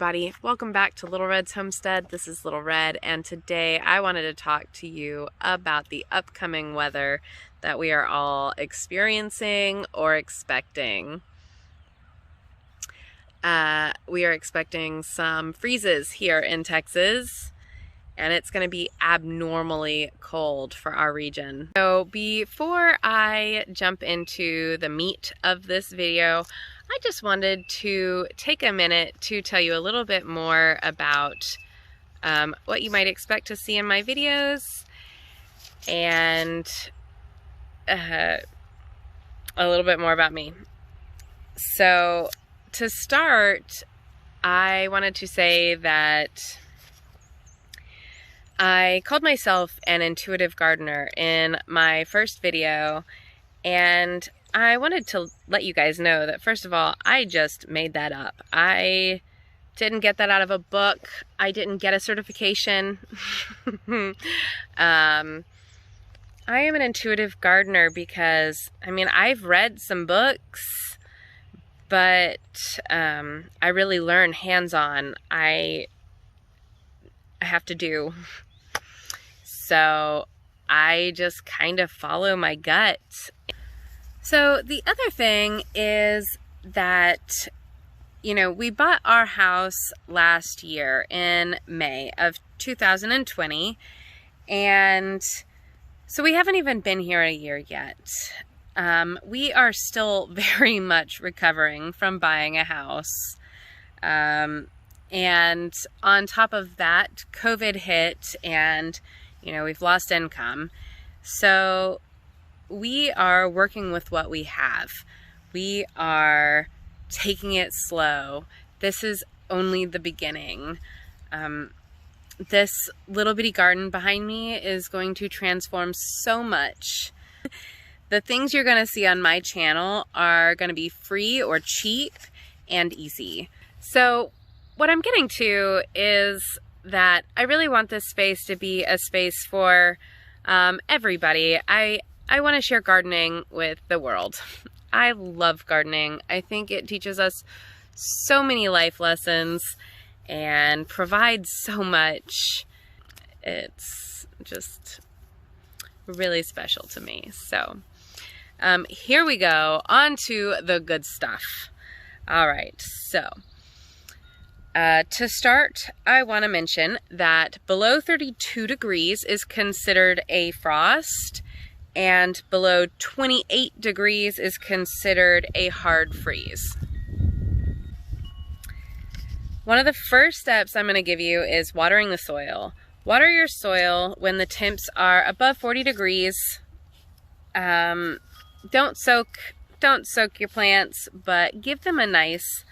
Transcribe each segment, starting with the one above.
everybody, welcome back to Little Red's Homestead. This is Little Red, and today I wanted to talk to you about the upcoming weather that we are all experiencing or expecting. We are expecting some freezes here in Texas, and it's going to be abnormally cold for our region. So before I jump into the meat of this video, I just wanted to take a minute to tell you a little bit more about what you might expect to see in my videos, and a little bit more about me. So to start, I wanted to say that I called myself an intuitive gardener in my first video, and I wanted to let you guys know that, first of all, I just made that up. I didn't get that out of a book. I didn't get a certification. I am an intuitive gardener because, I mean, I've read some books, but I really learn hands-on. I have to do. So I just kind of follow my gut. So the other thing is that, you know, we bought our house last year in May of 2020, and so we haven't even been here a year yet. We are still very much recovering from buying a house. And on top of that, COVID hit, and, you know, we've lost income. So we are working with what we have. We are taking it slow. This is only the beginning. This little bitty garden behind me is going to transform so much. The things you're going to see on my channel are going to be free or cheap and easy. So what I'm getting to is that I really want this space to be a space for everybody. I want to share gardening with the world. I love gardening. I think it teaches us so many life lessons and provides so much. It's just really special to me. So here we go, on to the good stuff. All right, so to start, I want to mention that below 32 degrees is considered a frost, and below 28 degrees is considered a hard freeze. One of the first steps I'm going to give you is watering the soil. Water your soil when the temps are above 40 degrees. Don't soak your plants, but give them a nice,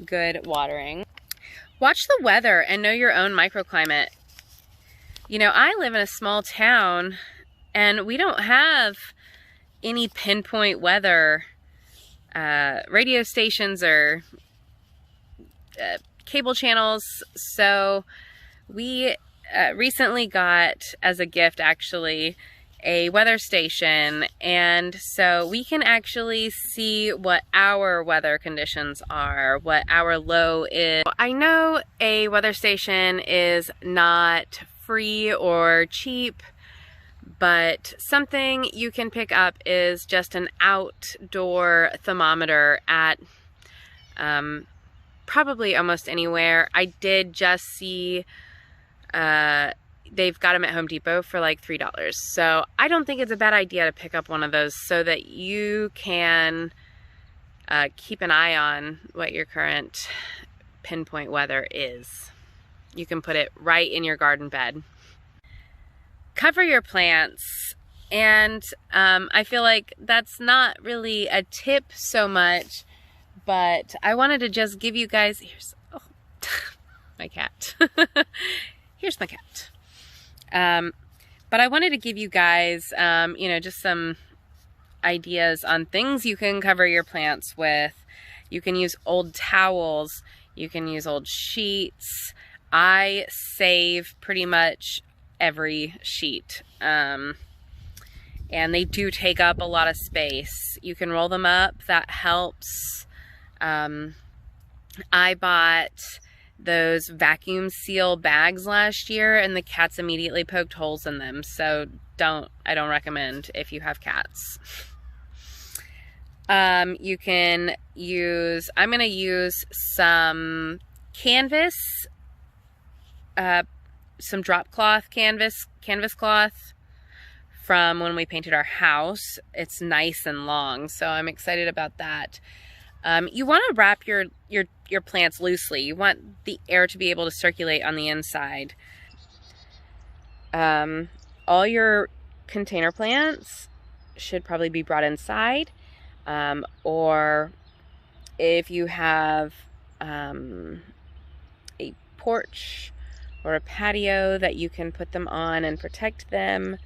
good watering. Watch the weather and know your own microclimate. You know, I live in a small town, and we don't have any pinpoint weather. Radio stations or cable channels. So we recently got, as a gift actually, a weather station, and so we can actually see what our weather conditions are, what our low is. I know a weather station is not free or cheap, but something you can pick up is just an outdoor thermometer at probably almost anywhere. I did just see they've got them at Home Depot for like $3. So I don't think it's a bad idea to pick up one of those so that you can keep an eye on what your current pinpoint weather is. You can put it right in your garden bed. Cover your plants, and I feel like that's not really a tip so much, but I wanted to just give you guys, here's my cat. Here's my cat. But I wanted to give you guys, you know, just some ideas on things you can cover your plants with. You can use old towels. You can use old sheets. I save pretty much every sheet. And they do take up a lot of space. You can roll them up. That helps. I bought those vacuum seal bags last year, and the cats immediately poked holes in them. So I don't recommend if you have cats. You can use, I'm going to use some canvas, some drop cloth canvas cloth from when we painted our house. It's nice and long, so I'm excited about that. You want to wrap your plants loosely. You want the air to be able to circulate on the inside. All your container plants should probably be brought inside, or if you have a porch or a patio that you can put them on and protect them.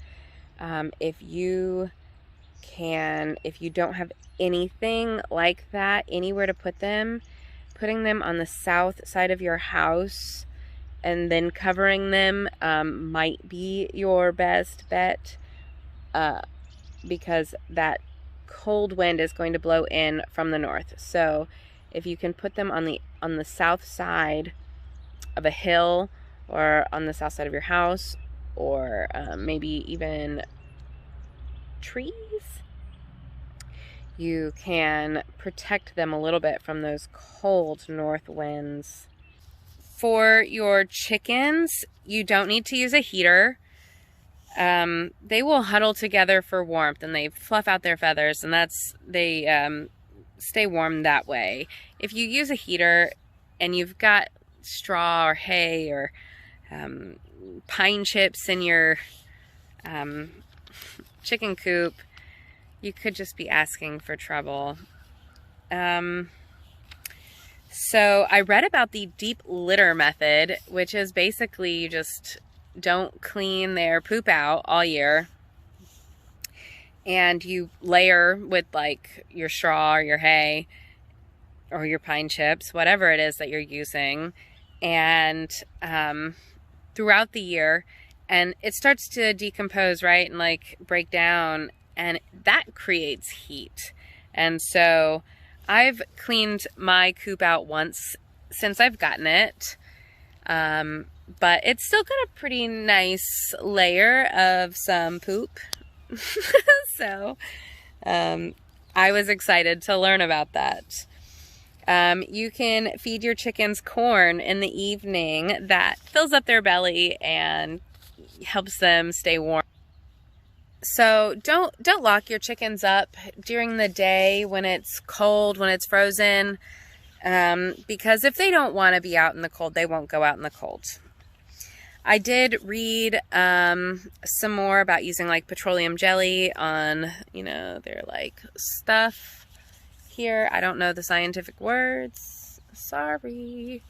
If you don't have anything like that, anywhere to put them, putting them on the south side of your house and then covering them might be your best bet, because that cold wind is going to blow in from the north. So if you can put them on the south side of a hill, or on the south side of your house, or maybe even trees, you can protect them a little bit from those cold north winds. For your chickens, you don't need to use a heater. They will huddle together for warmth, and they fluff out their feathers, and they stay warm that way. If you use a heater and you've got straw or hay or pine chips in your chicken coop, you could just be asking for trouble. So I read about the deep litter method, which is basically you just don't clean their poop out all year, and you layer with like your straw or your hay or your pine chips, whatever it is that you're using, and throughout the year, and it starts to decompose, right, and like break down, and that creates heat. And so I've cleaned my coop out once since I've gotten it, but it's still got a pretty nice layer of some poop. So I was excited to learn about that. You can feed your chickens corn in the evening. That fills up their belly and helps them stay warm. So don't lock your chickens up during the day when it's cold, when it's frozen, because if they don't want to be out in the cold, they won't go out in the cold. I did read some more about using like petroleum jelly on, their like stuff here. I don't know the scientific words, sorry.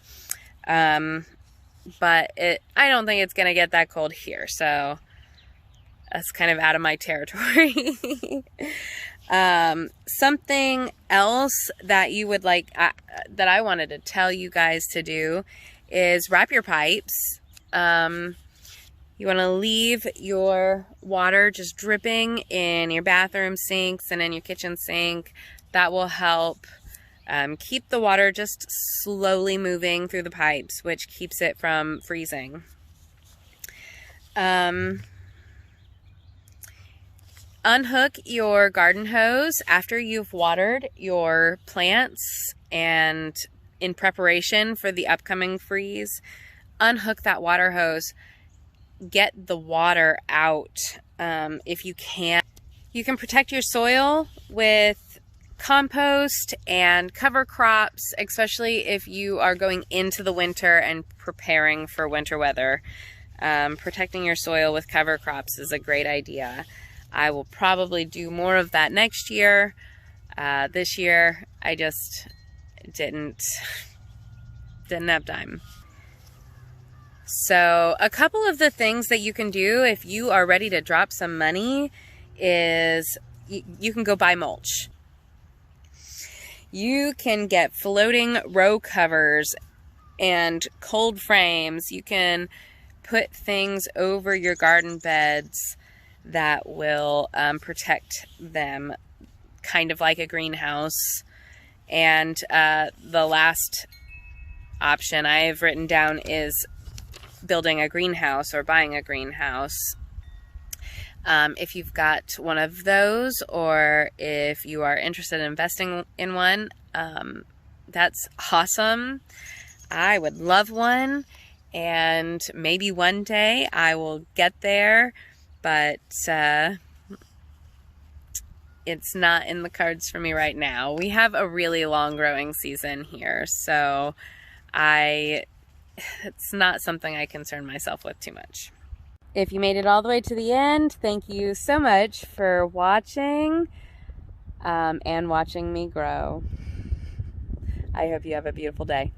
But I don't think it's gonna get that cold here, so that's kind of out of my territory. Something else that you would like, that I wanted to tell you guys to do, is wrap your pipes. You want to leave your water just dripping in your bathroom sinks and in your kitchen sink. That will help keep the water just slowly moving through the pipes, which keeps it from freezing. Unhook your garden hose after you've watered your plants and in preparation for the upcoming freeze. Unhook that water hose. Get the water out if you can. You can protect your soil with compost and cover crops, especially if you are going into the winter and preparing for winter weather. Protecting your soil with cover crops is a great idea. I will probably do more of that next year. This year, I just didn't have time. So a couple of the things that you can do if you are ready to drop some money is you can go buy mulch. You can get floating row covers and cold frames. You can put things over your garden beds that will protect them, kind of like a greenhouse. And the last option I've written down is building a greenhouse or buying a greenhouse. If you've got one of those, or if you are interested in investing in one, that's awesome. I would love one, and maybe one day I will get there, but it's not in the cards for me right now. We have a really long growing season here, so it's not something I concern myself with too much. If you made it all the way to the end, thank you so much for watching and watching me grow. I hope you have a beautiful day.